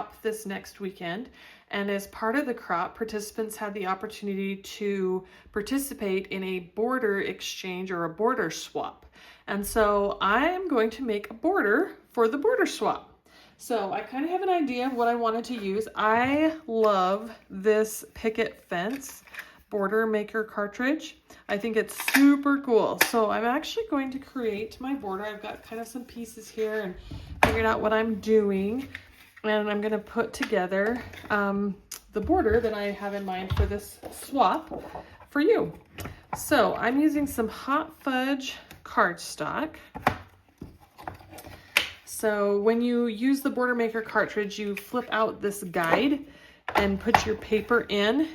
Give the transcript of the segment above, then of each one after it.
crop this next weekend, and as part of the crop, participants had the opportunity to participate in a border exchange or a border swap. And so I'm going to make a border for the border swap. So I kind of have an idea of what I wanted to use. I love this picket fence border maker cartridge. I think it's super cool. So I'm actually going to create my border. I've got kind of some pieces here and figured out what I'm doing. And I'm going to put together the border that I have in mind for this swap for you. So I'm using some hot fudge cardstock. So when you use the border maker cartridge, you flip out this guide and put your paper in.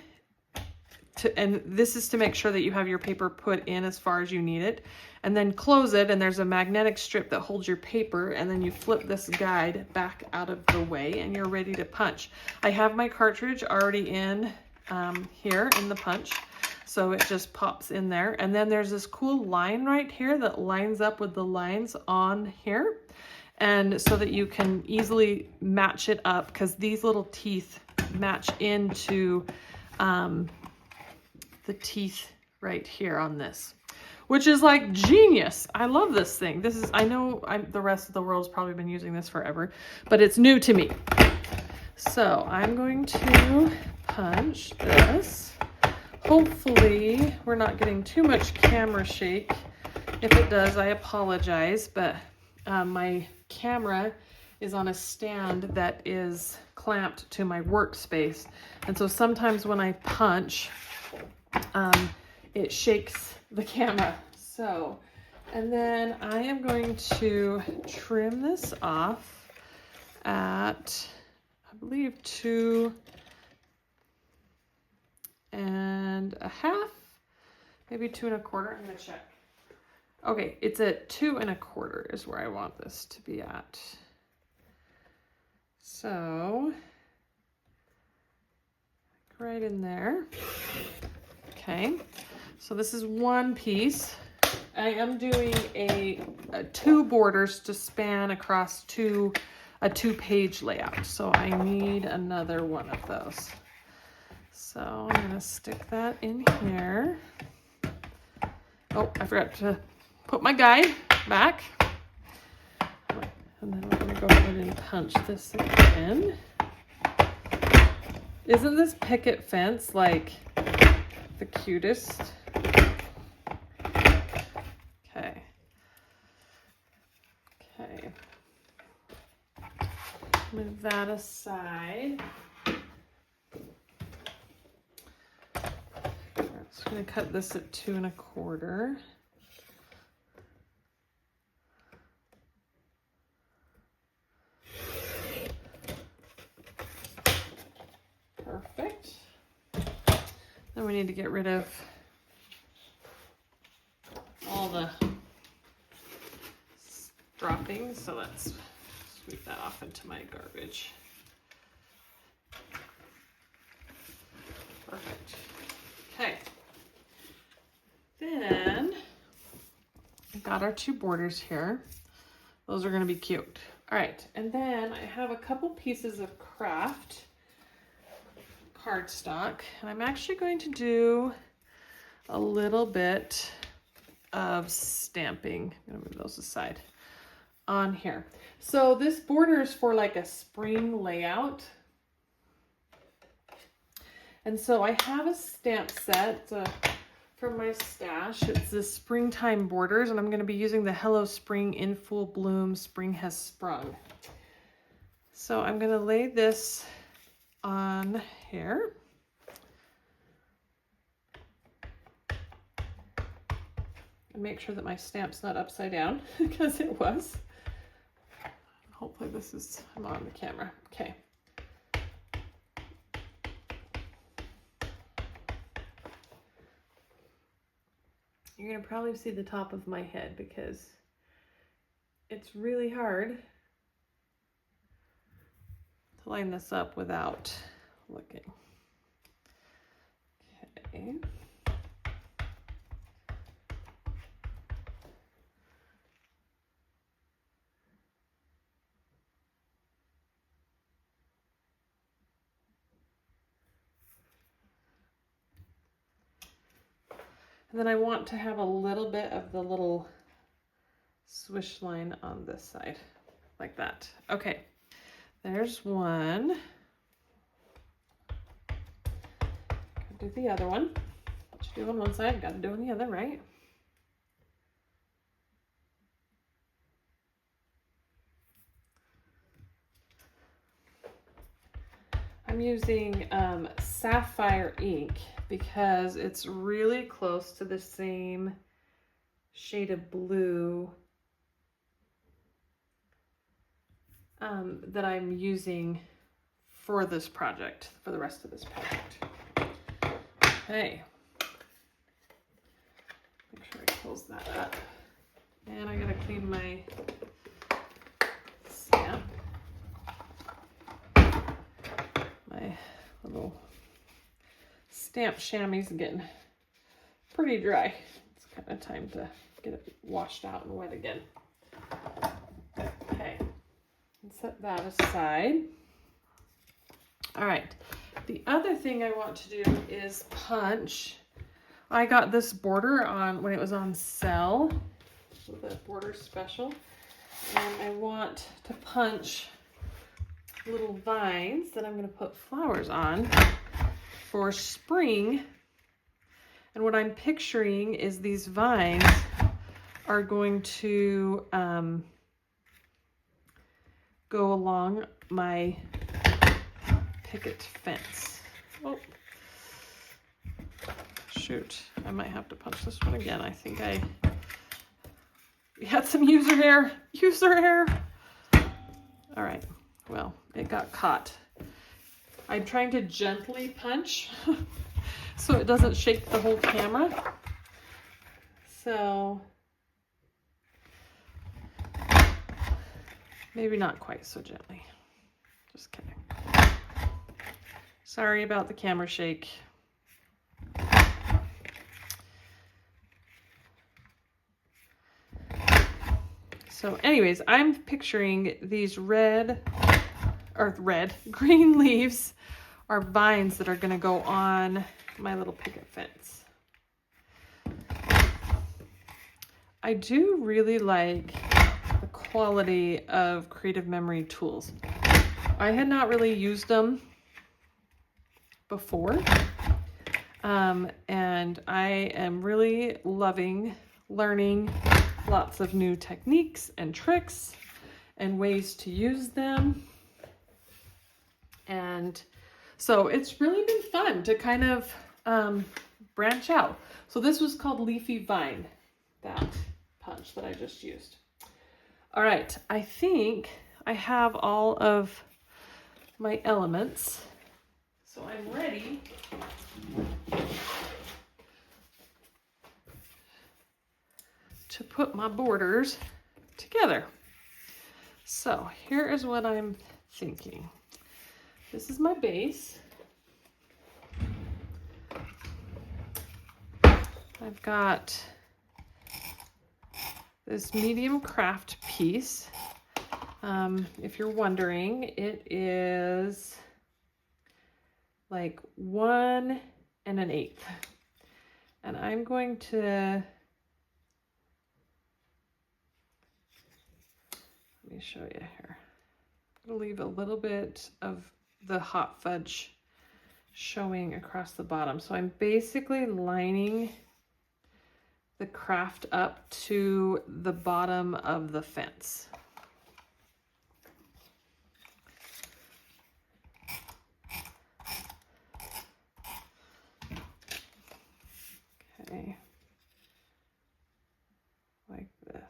And this is to make sure that you have your paper put in as far as you need it. And then close it, and there's a magnetic strip that holds your paper, and then you flip this guide back out of the way and you're ready to punch. I have my cartridge already in here in the punch. So it just pops in there. And then there's this cool line right here that lines up with the lines on here. And so that you can easily match it up, because these little teeth match into the teeth right here on this, which is like genius. I love this thing. This is, I know the rest of the world's probably been using this forever, but it's new to me. So I'm going to punch this. Hopefully we're not getting too much camera shake. If it does, I apologize, but my camera is on a stand that is clamped to my workspace. And so sometimes when I punch, it shakes the camera. So, and then I am going to trim this off at, I believe, 2 1/2, maybe 2 1/4. I'm gonna check. Okay, it's at 2 1/4 is where I want this to be at. So, right in there. Okay, so this is one piece. I am doing a 2 borders to span across a 2-page layout. So I need another one of those. So I'm gonna stick that in here. Oh, I forgot to put my guide back. And then we're gonna go ahead and punch this again. Isn't this picket fence like the cutest? Okay. Okay. Move that aside. I'm just gonna cut this at 2 1/4. Perfect. Then we need to get rid of all the droppings, so let's sweep that off into my garbage. Perfect. Okay. Then I got our 2 borders here. Those are going to be cute. All right, and then I have a couple pieces of Kraft cardstock, and I'm actually going to do a little bit of stamping. I'm gonna move those aside on here. So this border is for like a spring layout. And so I have a stamp set from my stash. It's the springtime borders, and I'm going to be using the Hello Spring in Full Bloom Spring Has Sprung. So I'm going to lay this on here. And make sure that my stamp's not upside down, because it was. Hopefully this is, I'm on the camera. Okay. You're going to probably see the top of my head because it's really hard to line this up without looking. Okay. And then I want to have a little bit of the little swish line on this side, like that. Okay, there's one. Gotta do the other one. What you do on one side, gotta do on the other, right? I'm using sapphire ink because it's really close to the same shade of blue that I'm using for this project, for the rest of this project. Okay. Make sure I close that up. And I gotta clean my stamp. My little stamp chamois is getting pretty dry. It's kind of time to get it washed out and wet again. Okay, and set that aside. All right, the other thing I want to do is punch. I got this border on when it was on sale, the border special, and I want to punch little vines that I'm going to put flowers on for spring. And what I'm picturing is these vines are going to go along my picket fence. Oh, shoot. I might have to punch this one again. I think we had some user error. All right. Well, it got caught. I'm trying to gently punch so it doesn't shake the whole camera. So maybe not quite so gently. Just kidding. Sorry about the camera shake. So anyways, I'm picturing these green leaves are vines that are going to go on my little picket fence. I do really like the quality of Creative Memory tools. I had not really used them before, and I am really loving learning lots of new techniques and tricks and ways to use them. And so it's really been fun to kind of branch out. So this was called Leafy Vine, that punch that I just used. All right, I think I have all of my elements. So I'm ready to put my borders together. So here is what I'm thinking. This is my base. I've got this medium Kraft piece. If you're wondering, it is like 1 1/8. And I'm going to, let me show you here. I'm going to leave a little bit of the hot fudge showing across the bottom. So I'm basically lining the Kraft up to the bottom of the fence. Okay, like this.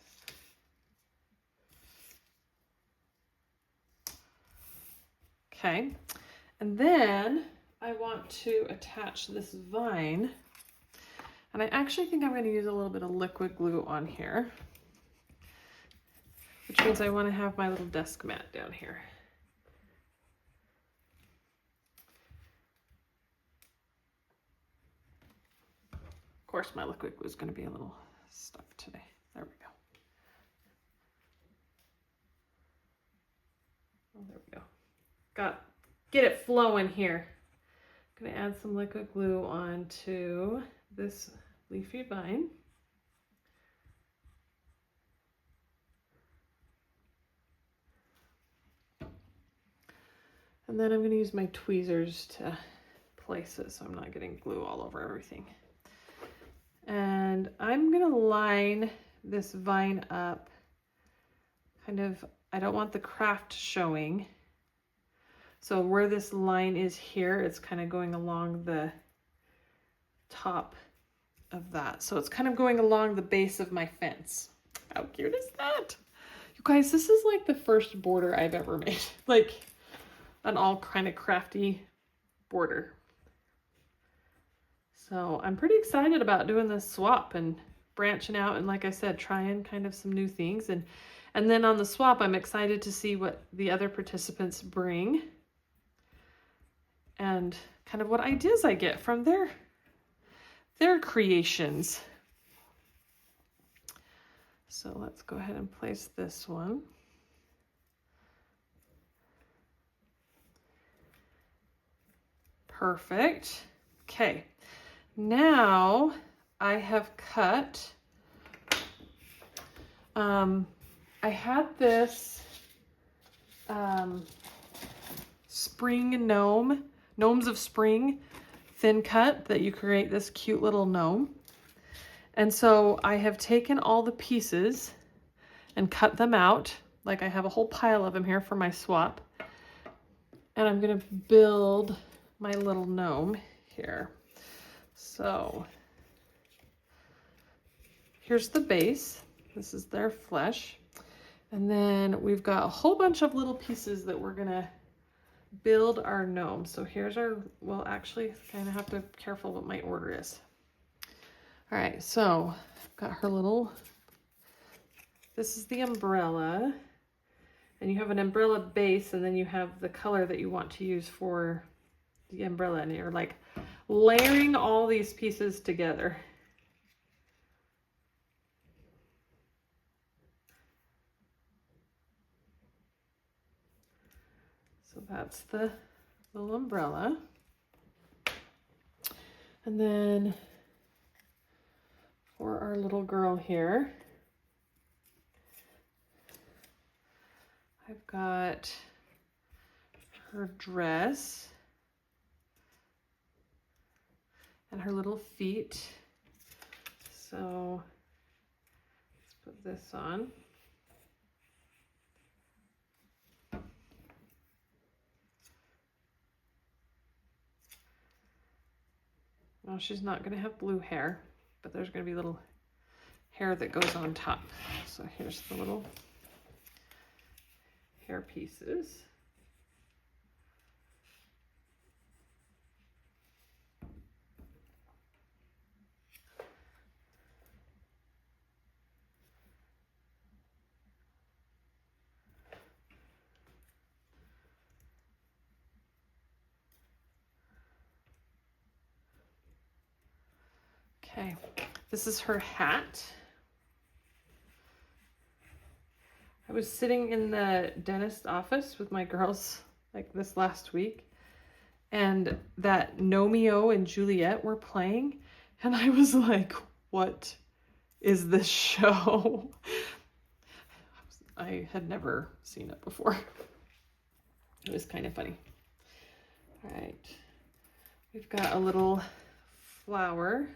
Okay, and then I want to attach this vine, and I actually think I'm going to use a little bit of liquid glue on here, which means I want to have my little desk mat down here. Of course, my liquid glue is going to be a little stuck today. There we go. Oh, there we go. Get it flowing here. I'm going to add some liquid glue onto this leafy vine. And then I'm going to use my tweezers to place it so I'm not getting glue all over everything. And I'm going to line this vine up kind of, I don't want the Kraft showing. So where this line is here, it's kind of going along the top of that. So it's kind of going along the base of my fence. How cute is that? You guys, this is like the first border I've ever made. Like an all kind of crafty border. So I'm pretty excited about doing this swap and branching out and, like I said, trying kind of some new things. And then on the swap, I'm excited to see what the other participants bring and kind of what ideas I get from their creations. So let's go ahead and place this one. Perfect. Okay. Now I have cut, I had this spring gnomes of spring thin cut that you create this cute little gnome. And so I have taken all the pieces and cut them out. Like I have a whole pile of them here for my swap. And I'm gonna build my little gnome here. So here's the base. This is their flesh. And then we've got a whole bunch of little pieces that we're gonna build our gnome. So here's our, well, actually kind of have to be careful what my order is. All right, so I've got her little, this is the umbrella. And you have an umbrella base, and then you have the color that you want to use for the umbrella, and you're like layering all these pieces together. So that's the little umbrella. And then for our little girl here, I've got her dress and her little feet. So let's put this on. Well, she's not going to have blue hair, but there's going to be little hair that goes on top. So here's the little hair pieces. Okay, this is her hat. I was sitting in the dentist office with my girls like this last week, and that Gnomeo and Juliet were playing, and I was like, what is this show? I had never seen it before. It was kind of funny. All right, we've got a little flower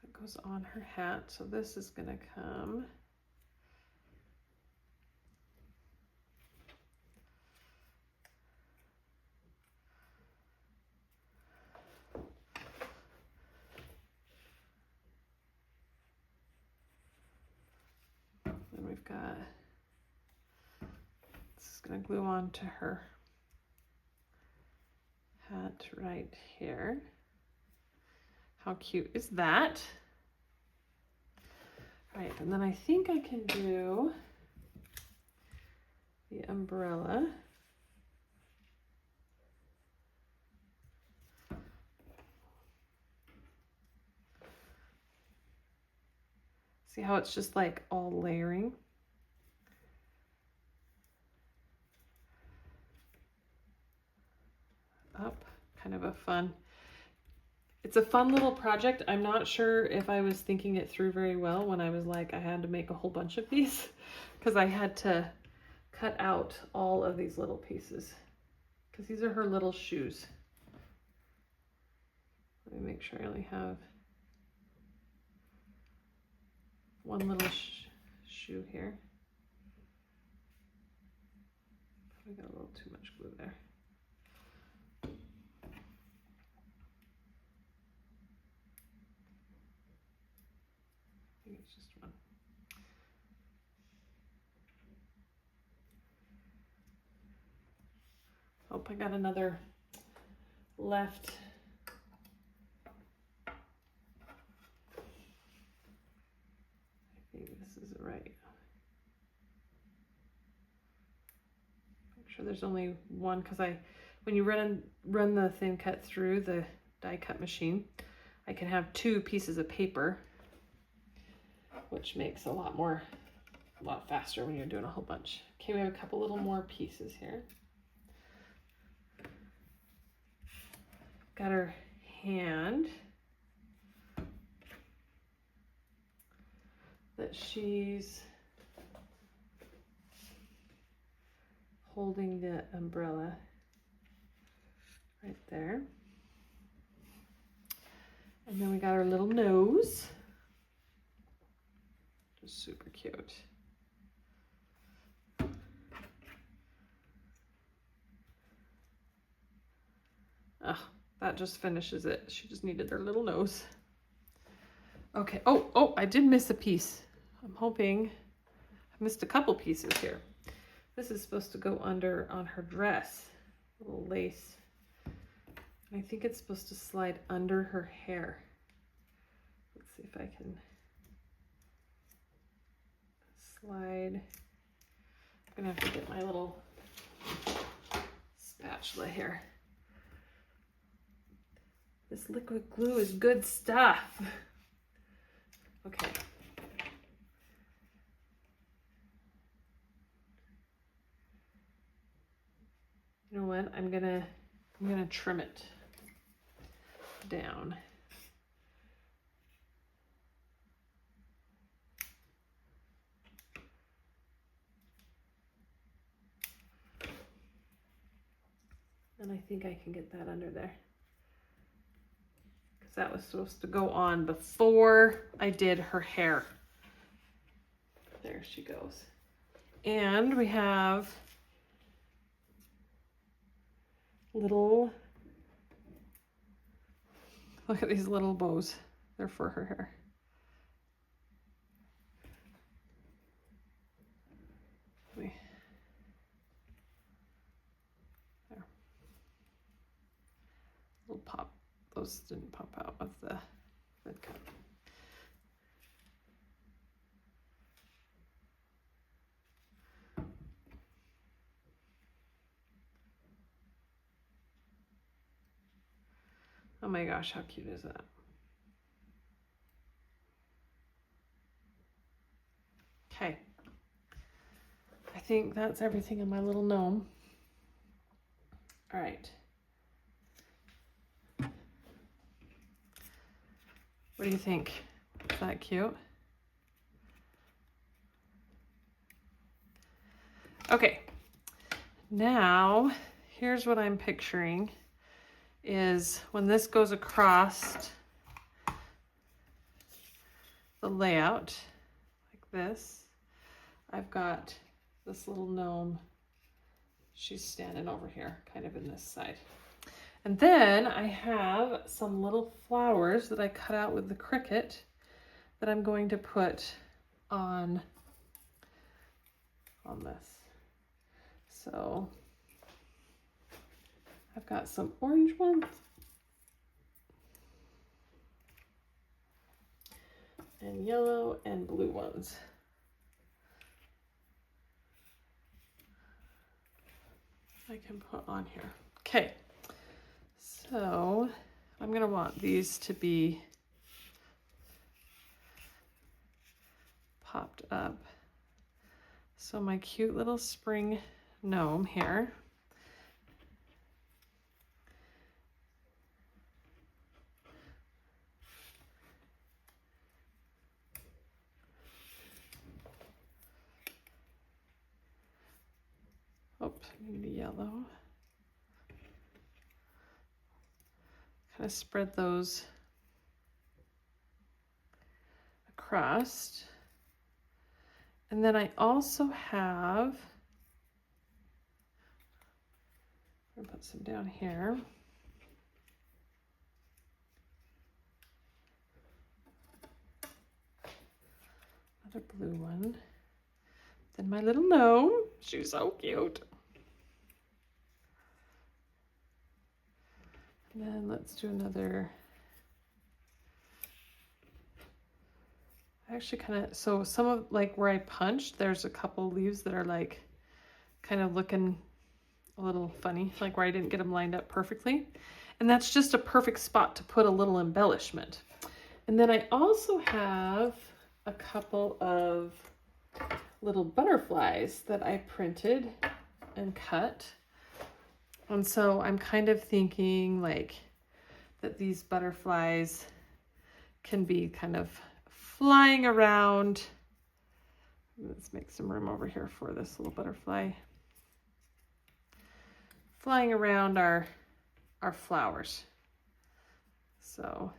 that goes on her hat. So this is gonna come and we've got, this is gonna glue on to her hat right here. How cute is that? All right, and then I think I can do the umbrella. See how it's just like all layering? Up, kind of a fun, it's a fun little project. I'm not sure if I was thinking it through very well when I was like, I had to make a whole bunch of these because I had to cut out all of these little pieces because these are her little shoes. Let me make sure I only have one little shoe here. I got a little too much glue there. I think it's just one. Oh, I got another left. I think this is it right. Make sure there's only one because when you run the thin cut through the die cut machine, I can have 2 pieces of paper, which makes a lot faster when you're doing a whole bunch. Okay, we have a couple little more pieces here. Got her hand that she's holding the umbrella right there. And then we got our little nose. Just super cute. Oh, that just finishes it. She just needed her little nose. Okay. Oh, I did miss a piece. I'm hoping I missed a couple pieces here. This is supposed to go under on her dress, a little lace. I think it's supposed to slide under her hair. Let's see if I can slide. I'm gonna have to get my little spatula here. This liquid glue is good stuff. Okay. You know what? I'm gonna trim it down. And I think I can get that under there. Because that was supposed to go on before I did her hair. There she goes. And we have little, look at these little bows. They're for her hair. There. Little pop. Those didn't pop out of the red cup. Oh my gosh, how cute is that? Okay. I think that's everything in my little gnome. All right. What do you think? Is that cute? Okay. Now, here's what I'm picturing is when this goes across the layout like this, I've got this little gnome. She's standing over here, kind of in this side. And then I have some little flowers that I cut out with the Cricut that I'm going to put on this. So I've got some orange ones and yellow and blue ones. I can put on here. Okay, so I'm gonna want these to be popped up. So my cute little spring gnome here Oops, I need a yellow. Kind of spread those across. And then I also have, I'm gonna put some down here. Another blue one. Then my little gnome, she's so cute. And then let's do another. I actually kind of, so some of like where I punched, there's a couple leaves that are like kind of looking a little funny, like where I didn't get them lined up perfectly. And that's just a perfect spot to put a little embellishment. And then I also have a couple of little butterflies that I printed and cut. And so I'm kind of thinking like that these butterflies can be kind of flying around. Let's make some room over here for this little butterfly. Flying around our flowers. So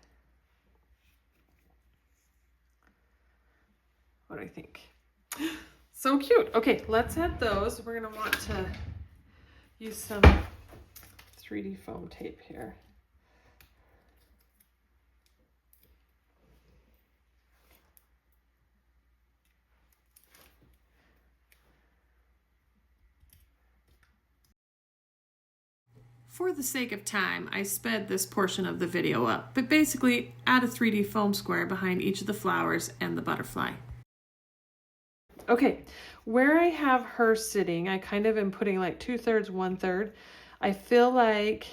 what do I think? So cute. Okay, let's add those. We're gonna want to use some 3D foam tape here. For the sake of time, I sped this portion of the video up, but basically add a 3D foam square behind each of the flowers and the butterfly. Okay, where I have her sitting, I kind of am putting like 2/3, 1/3. I feel like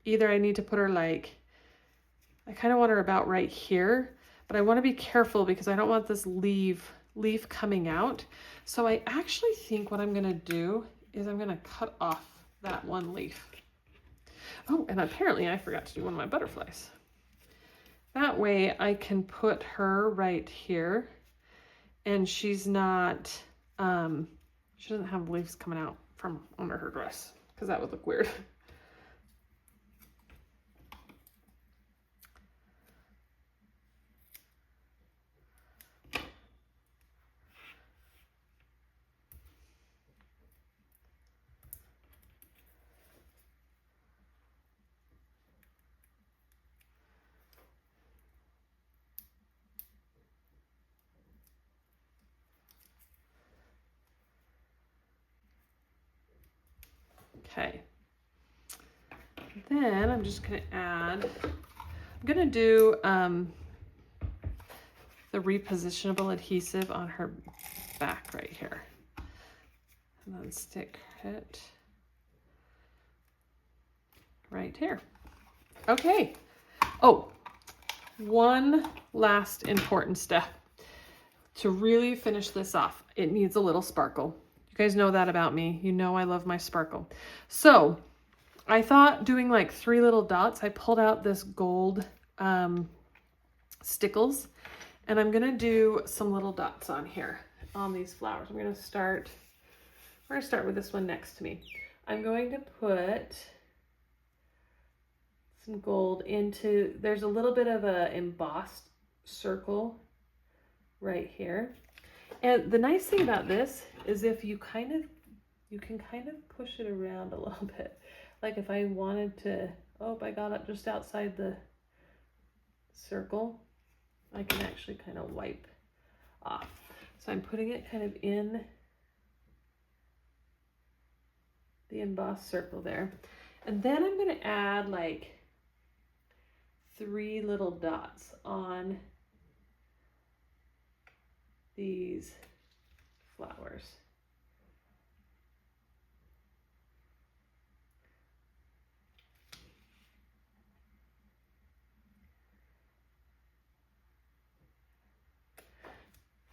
either I need to put her like, I kind of want her about right here, but I want to be careful because I don't want this leaf coming out. So I actually think what I'm going to do is I'm going to cut off that one leaf. Oh, and apparently I forgot to do one of my butterflies. That way I can put her right here and she's not, she doesn't have leaves coming out from under her dress because that would look weird. Okay, then I'm just going to add, I'm going to do the repositionable adhesive on her back right here. And then stick it right here. Okay. Oh, one last important step. To really finish this off, it needs a little sparkle. You guys know that about me. You know I love my sparkle. So I thought doing like 3 little dots. I pulled out this gold stickles and I'm gonna do some little dots on here on these flowers. We're gonna start with this one next to me. I'm going to put some gold into, there's a little bit of a embossed circle right here. And the nice thing about this is if you can kind of push it around a little bit. Like if I wanted to, oh, I got it just outside the circle, I can actually kind of wipe off. So I'm putting it kind of in the embossed circle there. And then I'm going to add like 3 little dots on these flowers.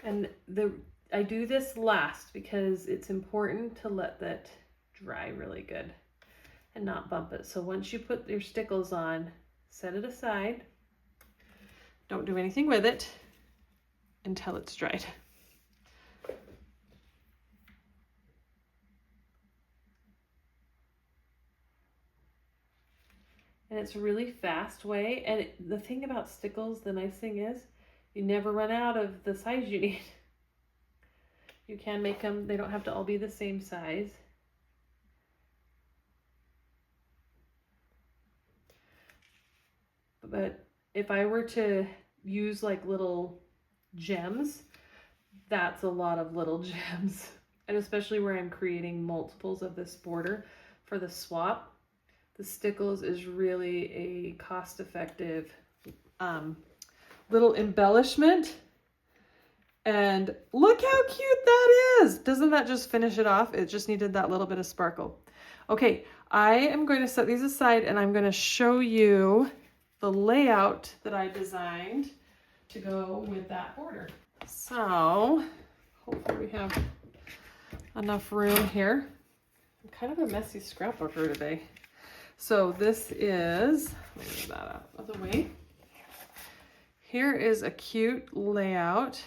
And I do this last because it's important to let that dry really good and not bump it. So once you put your stickles on, set it aside. Don't do anything with it until it's dried. and it's a really fast way. And the thing about stickles, the nice thing is you never run out of the size you need. You can make them, they don't have to all be the same size. But if I were to use like little gems, that's a lot of little gems. And especially where I'm creating multiples of this border for the swap, the stickles is really a cost-effective little embellishment. And look how cute that is. Doesn't that just finish it off? It just needed that little bit of sparkle. Okay, I am going to set these aside and I'm going to show you the layout that I designed to go with that border. So hopefully we have enough room here. I'm kind of a messy scrapbooker today. So this is, let me move that out of the way. Here is a cute layout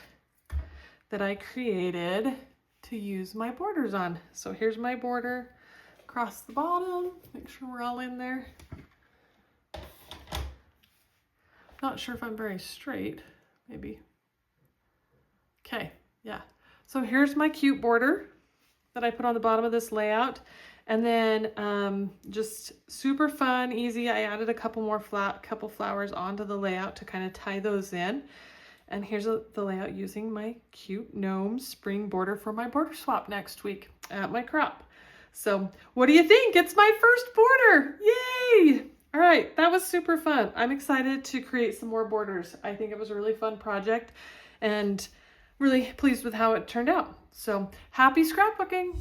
that I created to use my borders on. So here's my border across the bottom. Make sure we're all in there. Not sure if I'm very straight, maybe. Okay, yeah. So here's my cute border that I put on the bottom of this layout. And then just super fun, easy. I added a couple more flowers onto the layout to kind of tie those in. And here's the layout using my cute gnome spring border for my border swap next week at my crop. So what do you think? It's my first border. Yay! All right, that was super fun. I'm excited to create some more borders. I think it was a really fun project and really pleased with how it turned out. So happy scrapbooking.